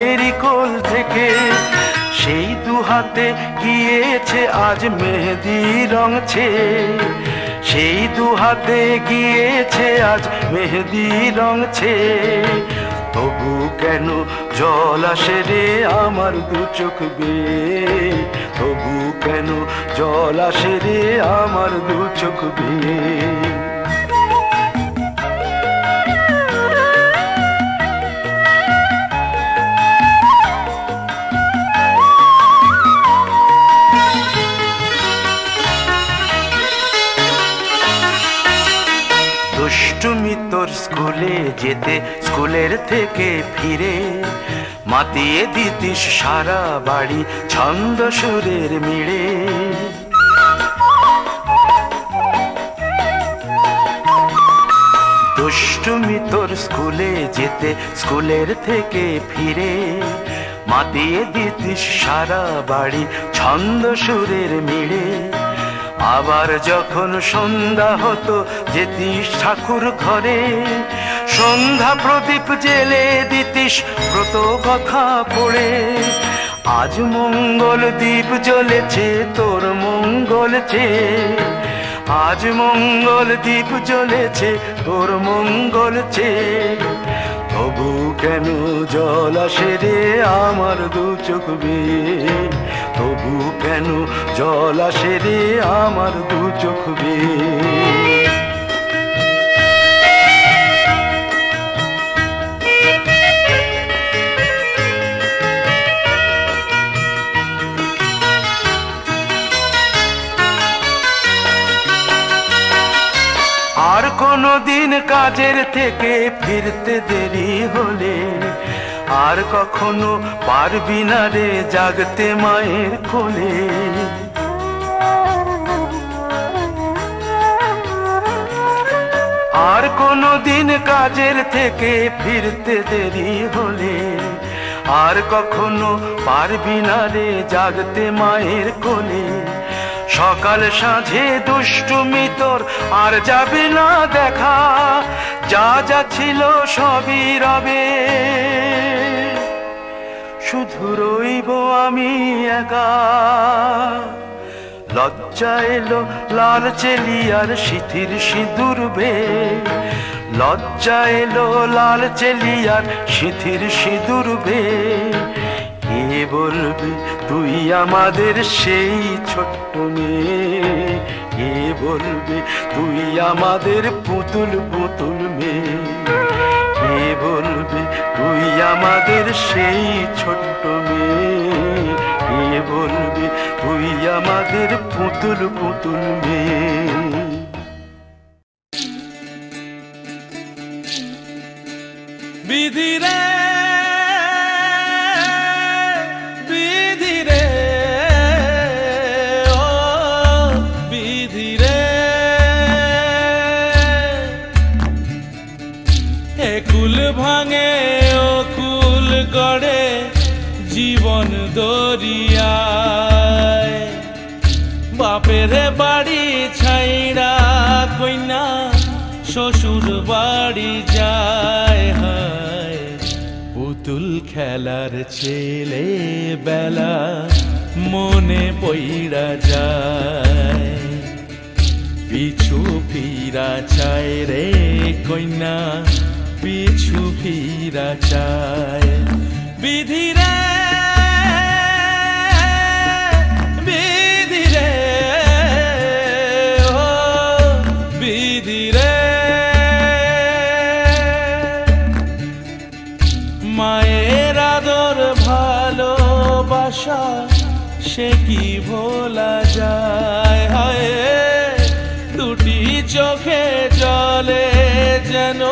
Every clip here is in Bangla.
এরি কোল থেকে সেই দুহাতে গিয়েছে আজ মেহেদি রংছে, সেই দুহাতে গিয়েছে আজ মেহেদি রংছে। তবু কেন জল আসে রে আমার দু চোখ বেয়ে, তবু কেন জল আসে রে আমার দু চোখ বেয়ে। দুষ্টুমি তোর স্কুলে যেতে, স্কুলের থেকে ফিরে মাতিয়ে দিতিস সারা বাড়ি ছন্দ সুরের মিড়ে। দুষ্টুমি তোর স্কুলে যেতে, স্কুলের থেকে ফিরে মাতিয়ে দিতিস সারা বাড়ি ছন্দ সুরের মিড়ে। আবার যখন সন্ধ্যা হতো যেতিস ঠাকুর ঘরে, সন্ধ্যা প্রদীপ জেলে দিতিস ব্রত কথা পড়ে। আজ মঙ্গল দ্বীপ জ্বলেছে তোর মঙ্গল চেয়ে, আজ মঙ্গল দ্বীপ জ্বলেছে তোর মঙ্গল চেয়ে। তবু কেন জল আসে রে আমার দু চোখ বেয়ে, তবু কেন জল আসে রে আমার দু চোখ বেয়ে। আর কোনো দিন কাজের থেকে ফিরতে দেরি হলে, আর কখনো পারবি না রে জাগতে মায়ের কোলে। আর কোনো দিন কাজের থেকে ফিরতে দেরি হলে, আর কখনো পারবি না রে জাগতে মায়ের কোলে। সকাল সাঁঝে দুষ্টুমি তোর আর যাবে না দেখা, যা যা ছিল সবই রবে, শুধু রইব আমি একা। লজ্জা এলো লাল চেলিয়ার সিথির সিঁদুর বেয়ে, লজ্জা এলো লাল চেলিয়ার সিথির সিঁদুর বেয়ে। কে বলবি তুই আমাদের সেই ছোট্ট মেয়ে, কে বলবি তুই আমাদের পুতুল পুতুল মেয়ে, কে বলবি তুই আমাদের সেই ছোট্ট মেয়ে, কে বলবি তুই আমাদের পুতুল পুতুল মেয়ে। বিধি রে ভাঙে ও কুল গড়ে জীবন দরিয়ায়। বাপের বাড়ি ছাইড়া কইনা শ্বশুর বাড়ি যায়, হায় পুতুল খেলার ছেলে বেলা মনে পইড়া যায়। পিছু ফিরা চায় রে কইনা, পিছু ফিরা চায়। বিধি রে বিধি রে ও বিধি রে, মায়ের আদর ভালোবাসা সে কি ভোলা যায়। হায় দুটি চোখে জলে যেন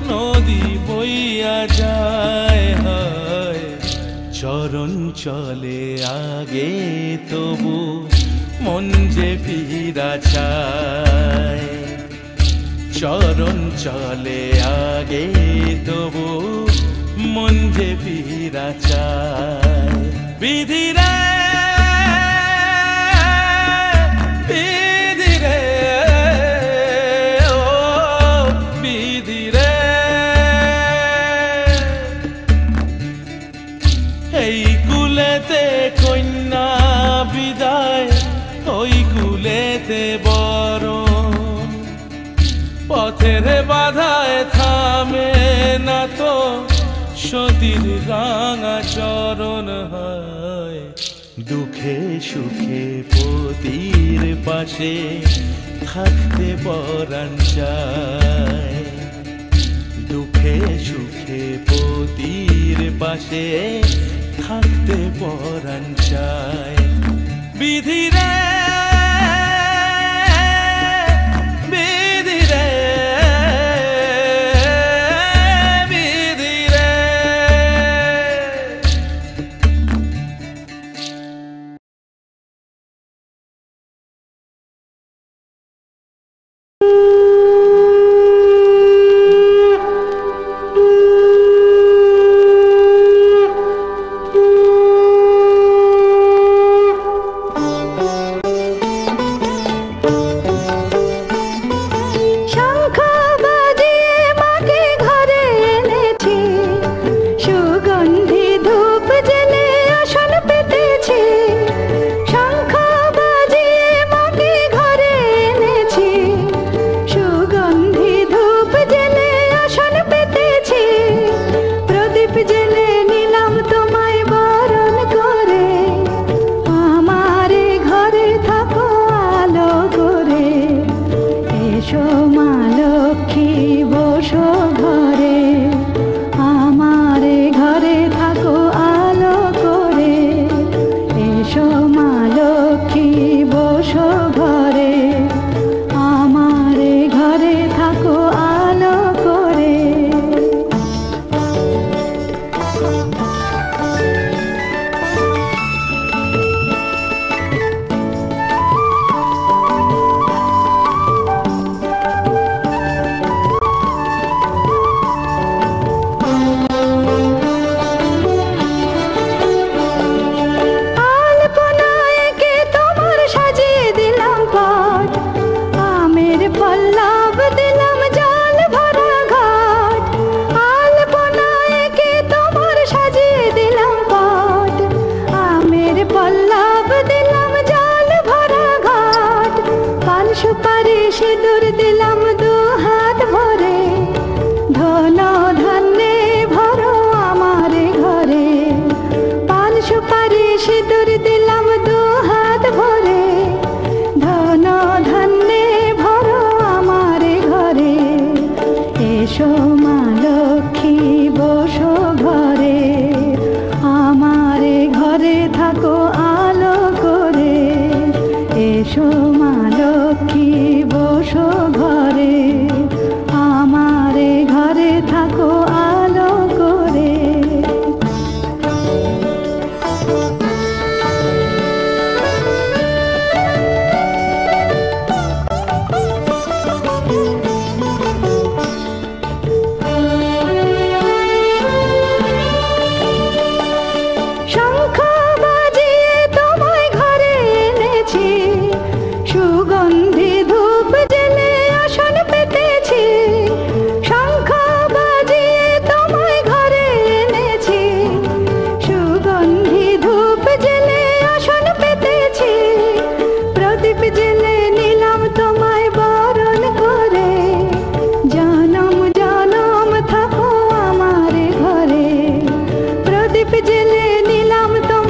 নদী বইয়া যায়, হয় চরণ চলে আগে তবু মন যে ফিরা চায়। চরণ চলে আগে তবু মন যে ফিরা চায়। বিধি রে বিধি রে ও বিধি রে, কুলেতে কন্যা বিদায়, ওই কুলেতে বরণ। পথের বাধায় থামে না তো সতীর রাঙা চরণ। হয় দুঃখে সুখে পতির পাশে থাকতে পরাণ চায়। দুঃখে সুখে পতির পাশে থাকতে পরাণ চায়। বিধিরে বিধিরে বিধিরে। জেলে নিলাম তোমায়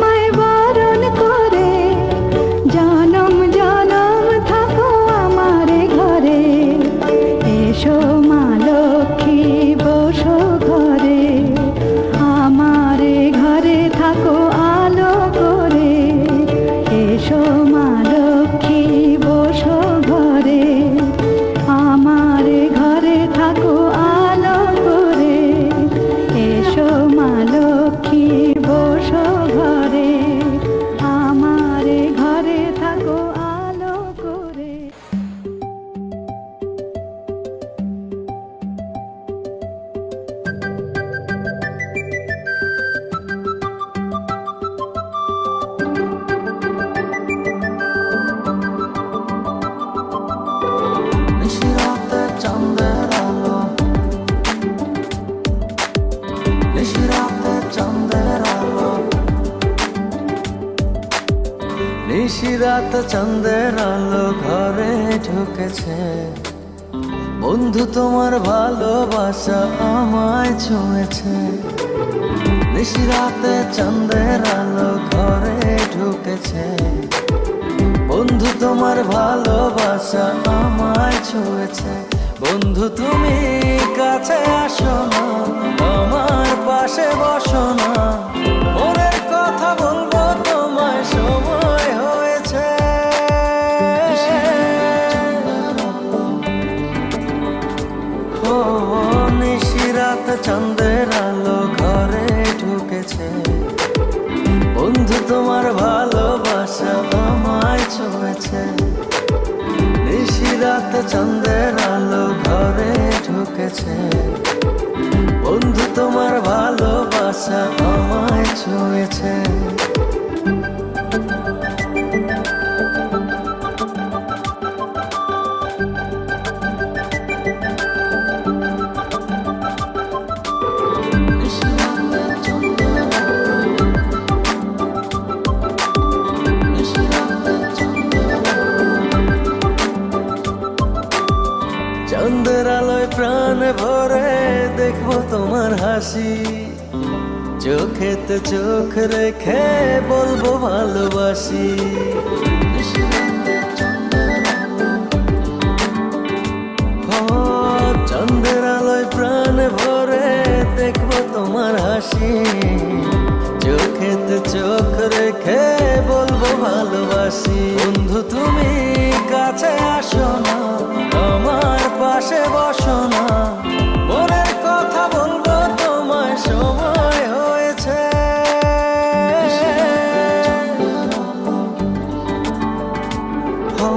নিশিরাত চাঁদের আলো ঘরে ঢুকেছে, বন্ধু তোমার ভালোবাসা আমায় ছুঁয়েছে। নিশিরাতে চাঁদের আলো ঘরে ঢুকেছে, বন্ধু তোমার ভালোবাসা আমায় ছুঁয়েছে। বন্ধু তুমি কাছে আসো না, আমার পাশে বসো না, মনের কথা বলবো তোমায় সময় হয়েছে। ও নিশিরাত চাঁদের আলো ঘরে ঢুকেছে, বন্ধু তোমার ভালোবাসা আমায় ছুঁয়েছে। নিশিরাত চাঁদের আলো ঘরে ঢুকেছে, বন্ধু তোমার ভালোবাসা আমায় ছুঁয়েছে। চাঁদের আলোয় প্রাণ ভরে দেখবো তোমার হাসি, চোখেতে চোখ রেখে বলবো ভালোবাসি। ও চাঁদের আলোয় প্রাণ ভরে দেখবো তোমার হাসি, চোখেতে চোখ রেখে বলবো ভালোবাসি। বন্ধু তুমি কাছে আসো না, আমার পাশে বসো না, মনের কথা বলবো তোমায় সময় হয়েছে। ও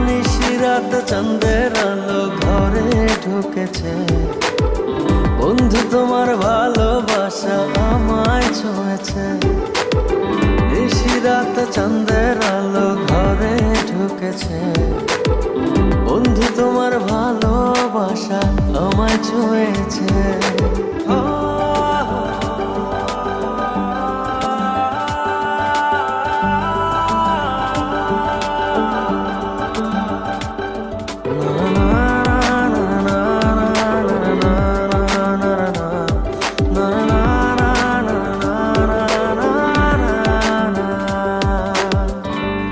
নিশিরাত চাঁদের আলো ঘরে ঢুকেছে, বন্ধু তোমার ভালোবাসা আমায় ছুঁয়েছে। নিশিরাত চাঁদের আলো ঘরে ঢুকেছে, বন্ধু তোমার ভালোবাসা আমায় ছুঁয়েছে।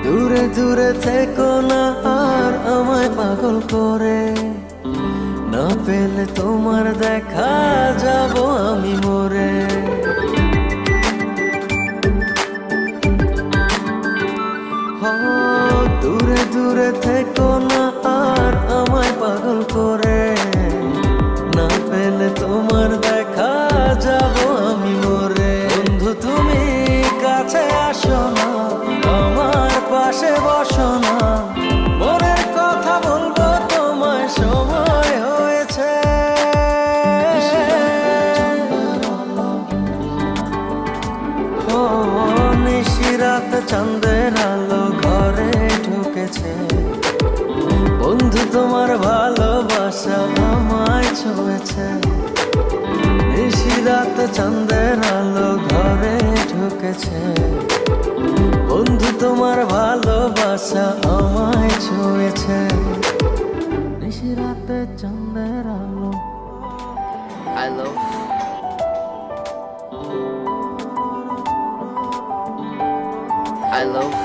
দূরে দূরে থেকো না আর আমায় পাগল করে, না পেলে তোমার দেখা যাব আমি মরে। দূরে দূরে থেকো না আর আমায় পাগল করে, না পেলে তোমার দেখা যাব আমি মরে। বন্ধু তুমি কাছে আসো না, আমার পাশে বসো না, মনের কথা বলবো তোমায় সময় হয়েছে। ও নিশিরাত চাঁদের আলো ঘরে ঢুকেছে, বন্ধু তোমার ভালোবাসা আমায় ছুঁয়েছে। নিশিরাত চাঁদের আলো ঘরে ঢুকেছে, বন্ধু তোমার ভালোবাসা আমায় ছুঁয়েছে। নিশিরাতে চাঁদের আলো। I love I love